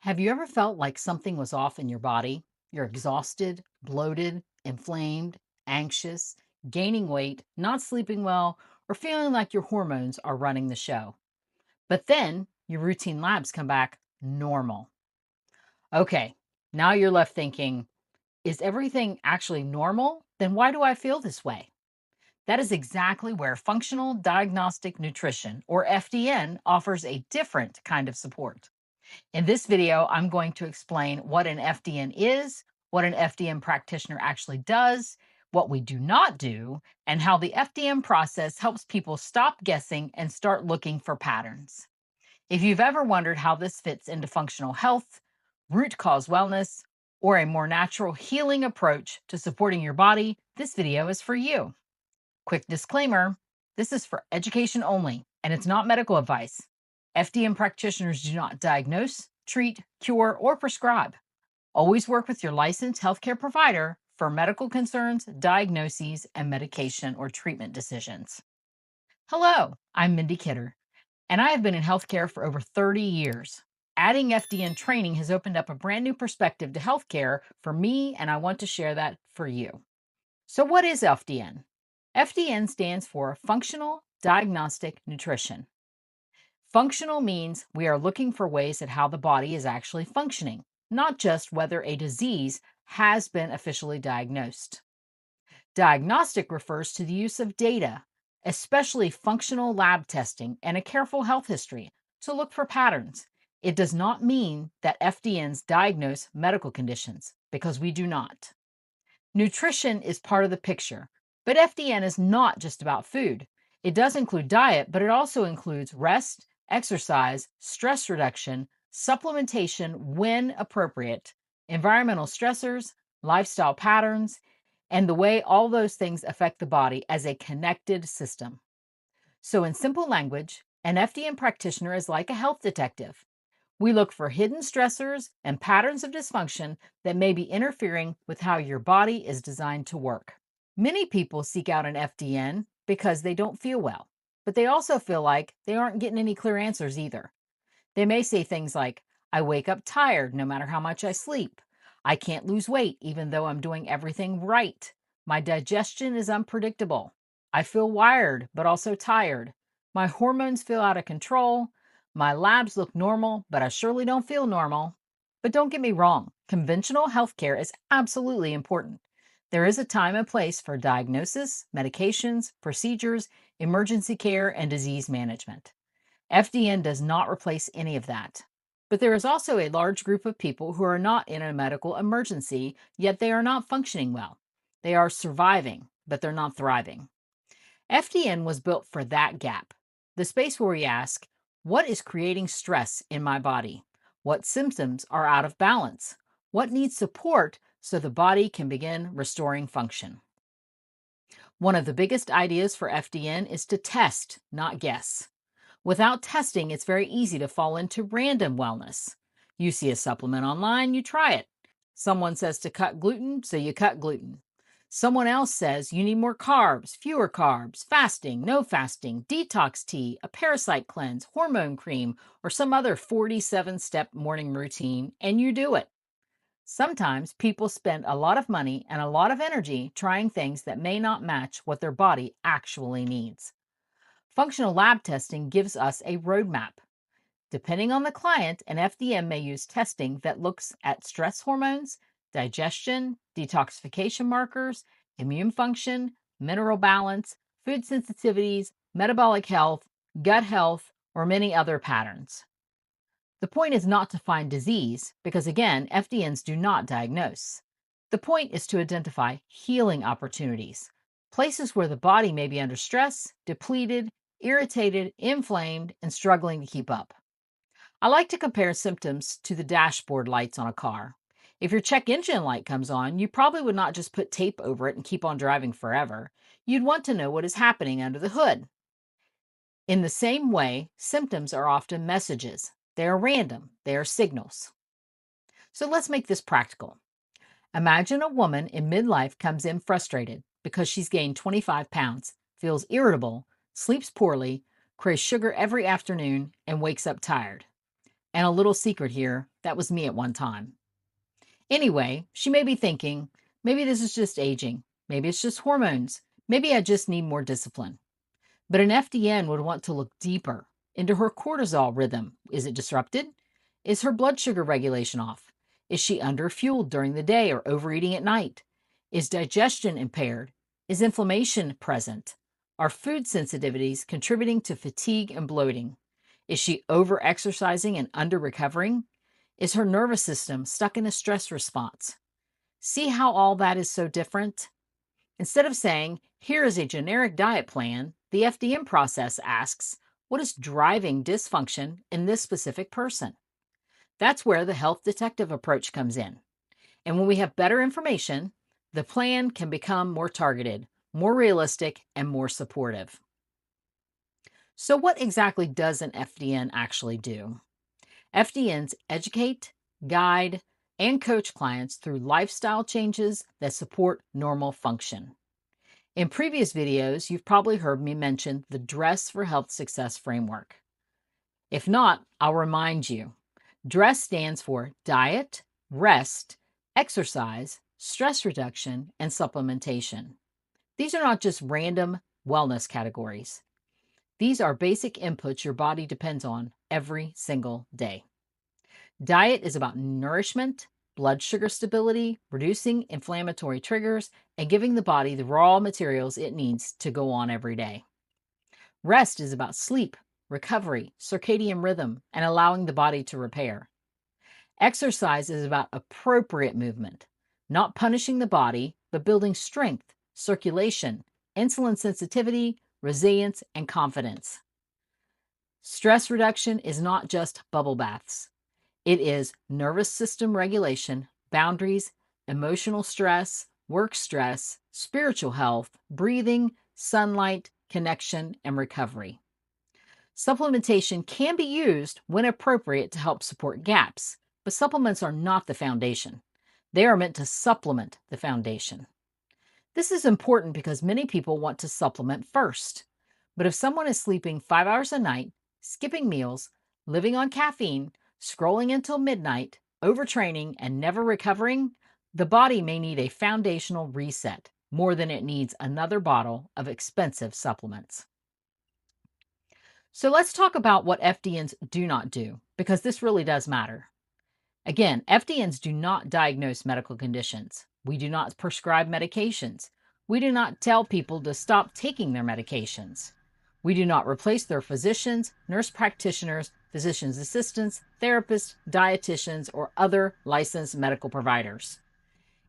Have you ever felt like something was off in your body? You're exhausted, bloated, inflamed, anxious, gaining weight, not sleeping well, or feeling like your hormones are running the show. But then your routine labs come back normal. Okay, now you're left thinking, is everything actually normal? Then why do I feel this way? That is exactly where functional diagnostic nutrition, or FDN, offers a different kind of support. In this video, I'm going to explain what an FDN is, what an FDN practitioner actually does, what we do not do, and how the FDN process helps people stop guessing and start looking for patterns. If you've ever wondered how this fits into functional health, root cause wellness, or a more natural healing approach to supporting your body, this video is for you. Quick disclaimer, this is for education only, and it's not medical advice. FDN practitioners do not diagnose, treat, cure, or prescribe. Always work with your licensed healthcare provider for medical concerns, diagnoses, and medication or treatment decisions. Hello, I'm Mindy Kidder, and I have been in healthcare for over 30 years. Adding FDN training has opened up a brand new perspective to healthcare for me, and I want to share that for you. So, what is FDN? FDN stands for Functional Diagnostic Nutrition. Functional means we are looking for ways at how the body is actually functioning, not just whether a disease has been officially diagnosed. Diagnostic refers to the use of data, especially functional lab testing and a careful health history, to look for patterns. It does not mean that FDNs diagnose medical conditions, because we do not. Nutrition is part of the picture, but FDN is not just about food. It does include diet, but it also includes rest, exercise, stress reduction, supplementation when appropriate, environmental stressors, lifestyle patterns, and the way all those things affect the body as a connected system. So, in simple language, an FDN practitioner is like a health detective. We look for hidden stressors and patterns of dysfunction that may be interfering with how your body is designed to work. Many people seek out an FDN because they don't feel well, but they also feel like they aren't getting any clear answers either. They may say things like, I wake up tired no matter how much I sleep. I can't lose weight even though I'm doing everything right. My digestion is unpredictable. I feel wired but also tired. My hormones feel out of control. My labs look normal, but I surely don't feel normal. But don't get me wrong, conventional healthcare is absolutely important. There is a time and place for diagnosis, medications, procedures, emergency care, and disease management. FDN does not replace any of that. But there is also a large group of people who are not in a medical emergency, yet they are not functioning well. They are surviving, but they're not thriving. FDN was built for that gap, the space where we ask, what is creating stress in my body? What symptoms are out of balance? What needs support so the body can begin restoring function? One of the biggest ideas for FDN is to test, not guess. Without testing, it's very easy to fall into random wellness. You see a supplement online, you try it. Someone says to cut gluten, so you cut gluten. Someone else says you need more carbs, fewer carbs, fasting, no fasting, detox tea, a parasite cleanse, hormone cream, or some other 47-step morning routine, and you do it. Sometimes people spend a lot of money and a lot of energy trying things that may not match what their body actually needs. Functional lab testing gives us a roadmap. Depending on the client, an FDM may use testing that looks at stress hormones, digestion, detoxification markers, immune function, mineral balance, food sensitivities, metabolic health, gut health, or many other patterns. The point is not to find disease, because again, FDNs do not diagnose. The point is to identify healing opportunities, places where the body may be under stress, depleted, irritated, inflamed, and struggling to keep up. I like to compare symptoms to the dashboard lights on a car. If your check engine light comes on, you probably would not just put tape over it and keep on driving forever. You'd want to know what is happening under the hood. In the same way, symptoms are often messages. They are random, they are signals. So let's make this practical. Imagine a woman in midlife comes in frustrated because she's gained 25 pounds, feels irritable, sleeps poorly, craves sugar every afternoon, and wakes up tired. And a little secret here, that was me at one time. Anyway, she may be thinking, maybe this is just aging. Maybe it's just hormones. Maybe I just need more discipline. But an FDN would want to look deeper into her cortisol rhythm. Is it disrupted? Is her blood sugar regulation off? Is she underfueled during the day or overeating at night? Is digestion impaired? Is inflammation present? Are food sensitivities contributing to fatigue and bloating? Is she over-exercising and under-recovering? Is her nervous system stuck in a stress response? See how all that is so different? Instead of saying, here is a generic diet plan, the FDM process asks, what is driving dysfunction in this specific person? That's where the health detective approach comes in. And when we have better information, the plan can become more targeted, more realistic, and more supportive. So what exactly does an FDN actually do? FDNs educate, guide, and coach clients through lifestyle changes that support normal function. In previous videos, you've probably heard me mention the D.R.E.S.S for Health Success framework. If not, I'll remind you. D.R.E.S.S stands for diet, rest, exercise, stress reduction, and supplementation. These are not just random wellness categories. These are basic inputs your body depends on every single day. Diet is about nourishment, blood sugar stability, reducing inflammatory triggers, and giving the body the raw materials it needs to go on every day. Rest is about sleep, recovery, circadian rhythm, and allowing the body to repair. Exercise is about appropriate movement, not punishing the body, but building strength, circulation, insulin sensitivity, resilience, and confidence. Stress reduction is not just bubble baths. It is nervous system regulation, boundaries, emotional stress, work stress, spiritual health, breathing, sunlight, connection, and recovery. Supplementation can be used when appropriate to help support gaps, but supplements are not the foundation. They are meant to supplement the foundation. This is important because many people want to supplement first. But if someone is sleeping 5 hours a night, skipping meals, living on caffeine, scrolling until midnight, overtraining, and never recovering, the body may need a foundational reset more than it needs another bottle of expensive supplements. So let's talk about what FDNs do not do, because this really does matter. Again, FDNs do not diagnose medical conditions. We do not prescribe medications. We do not tell people to stop taking their medications. We do not replace their physicians, nurse practitioners, physician's assistants, therapists, dietitians, or other licensed medical providers.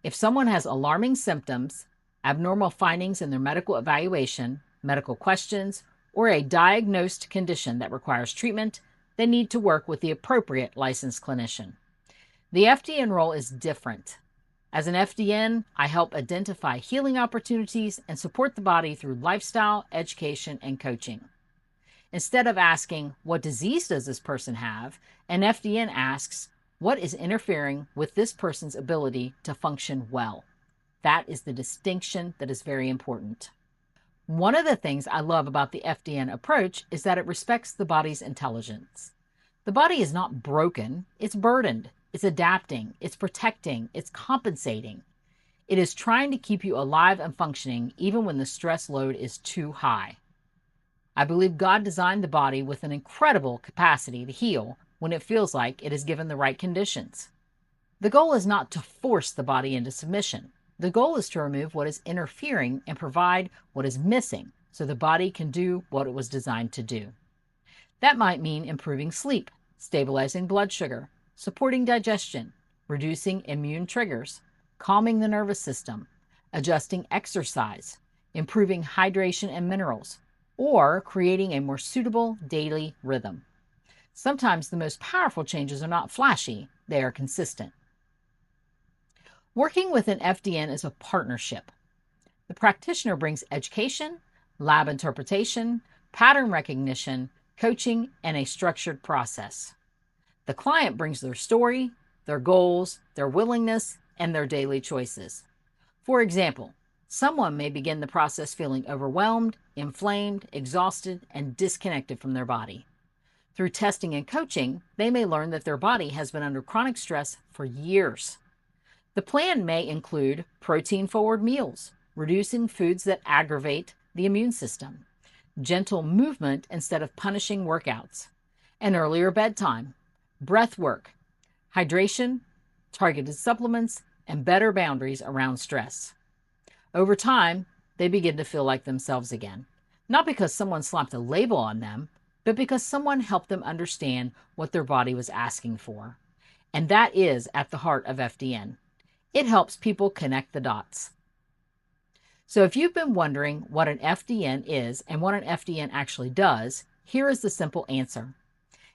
If someone has alarming symptoms, abnormal findings in their medical evaluation, medical questions, or a diagnosed condition that requires treatment, they need to work with the appropriate licensed clinician. The FDN role is different. As an FDN, I help identify healing opportunities and support the body through lifestyle, education, and coaching. Instead of asking, what disease does this person have, an FDN asks, what is interfering with this person's ability to function well? That is the distinction that is very important. One of the things I love about the FDN approach is that it respects the body's intelligence. The body is not broken, it's burdened. It's adapting, it's protecting, it's compensating. It is trying to keep you alive and functioning even when the stress load is too high. I believe God designed the body with an incredible capacity to heal when it feels like it is given the right conditions. The goal is not to force the body into submission. The goal is to remove what is interfering and provide what is missing so the body can do what it was designed to do. That might mean improving sleep, stabilizing blood sugar, supporting digestion, reducing immune triggers, calming the nervous system, adjusting exercise, improving hydration and minerals, or creating a more suitable daily rhythm. Sometimes the most powerful changes are not flashy, they are consistent. Working with an FDN is a partnership. The practitioner brings education, lab interpretation, pattern recognition, coaching, and a structured process. The client brings their story, their goals, their willingness, and their daily choices. For example, someone may begin the process feeling overwhelmed, inflamed, exhausted, and disconnected from their body. Through testing and coaching, they may learn that their body has been under chronic stress for years. The plan may include protein-forward meals, reducing foods that aggravate the immune system, gentle movement instead of punishing workouts, an earlier bedtime, breath work, hydration, targeted supplements, and better boundaries around stress. Over time, they begin to feel like themselves again, not because someone slapped a label on them, but because someone helped them understand what their body was asking for. And that is at the heart of FDN. It helps people connect the dots. So if you've been wondering what an FDN is and what an FDN actually does, here is the simple answer.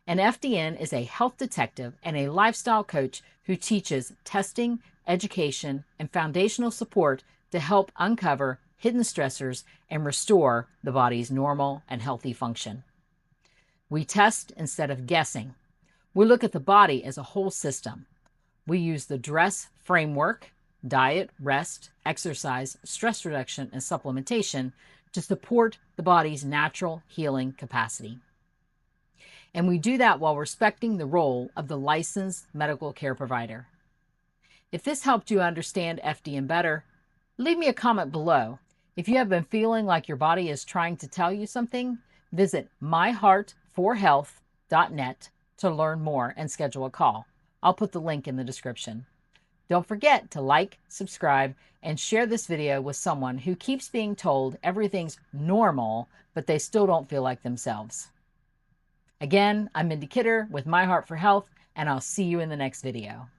An FDN is a health detective and a lifestyle coach who teaches testing, education, and foundational support to help uncover hidden stressors and restore the body's normal and healthy function. We test instead of guessing. We look at the body as a whole system. We use the D.R.E.S.S framework, diet, rest, exercise, stress reduction, and supplementation to support the body's natural healing capacity. And we do that while respecting the role of the licensed medical care provider. If this helped you understand FDN better, leave me a comment below. If you have been feeling like your body is trying to tell you something, visit myheartforhealth.net to learn more and schedule a call. I'll put the link in the description. Don't forget to like, subscribe, and share this video with someone who keeps being told everything's normal, but they still don't feel like themselves. Again, I'm Mindy Kidder with My Heart for Health, and I'll see you in the next video.